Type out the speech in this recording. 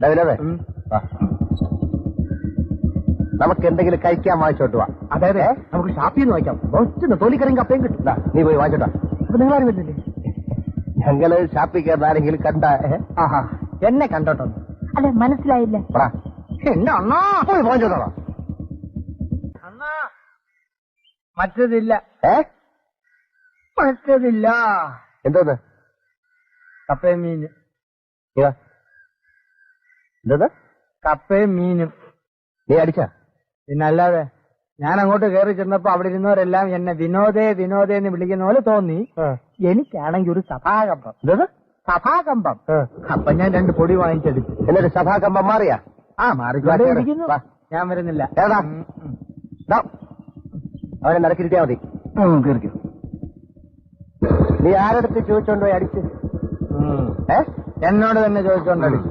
വിനോദേ നമുക്ക് എന്തെങ്കിലും കഴിക്കാൻ വാങ്ങിച്ചോട്ട് വാ. അതെ നമുക്ക് ഷാപ്പിൽ നിന്ന് വാങ്ങിക്കാം. ഒറ്റ തോലിക്കറിയും കപ്പയും കിട്ടും. നീ പോയി വാങ്ങിച്ചോട്ടാ. അപ്പൊ നിങ്ങളാരും വരുന്നില്ലേ? ഞങ്ങള് ഷാപ്പിൽ കയറുന്ന ആരെങ്കിലും കണ്ട ആഹാ എന്നെ കണ്ടോട്ടോ? അല്ലെ മനസ്സിലായില്ല. എന്റെ അണ്ണാ പോയി വാങ്ങിച്ചോട്ടാ. അണ്ണാ മറ്റതില്ല. മറ്റതില്ല. എന്തോന്ന്? കപ്പയും മീനും. എന്തോന്ന്? കപ്പയും മീനും. നീ അടിച്ച? പിന്നല്ലാതെ. ഞാൻ അങ്ങോട്ട് കയറി ചെന്നപ്പോ അവിടെ ഇരുന്നവരെല്ലാം എന്നെ വിനോദേ വിനോദേ എന്ന് വിളിക്കുന്ന പോലെ തോന്നി. എനിക്കാണെങ്കിൽ ഒരു സഭാകമ്പം. സഭാകമ്പം. അപ്പൊ ഞാൻ 2 പൊടി വാങ്ങിച്ചെടുത്തു. എന്നിട്ട് സഭാകമ്പം മാറിയാ? മാറിക്കൊണ്ടിരിക്കുന്നു. ഞാൻ വരുന്നില്ല. അവനെ നടക്കിരിക്കാ മതി. നീ ആരടുത്ത് ചോദിച്ചോണ്ടോ അടിച്ച്? എന്നോട് തന്നെ ചോദിച്ചോണ്ടടിച്ചു.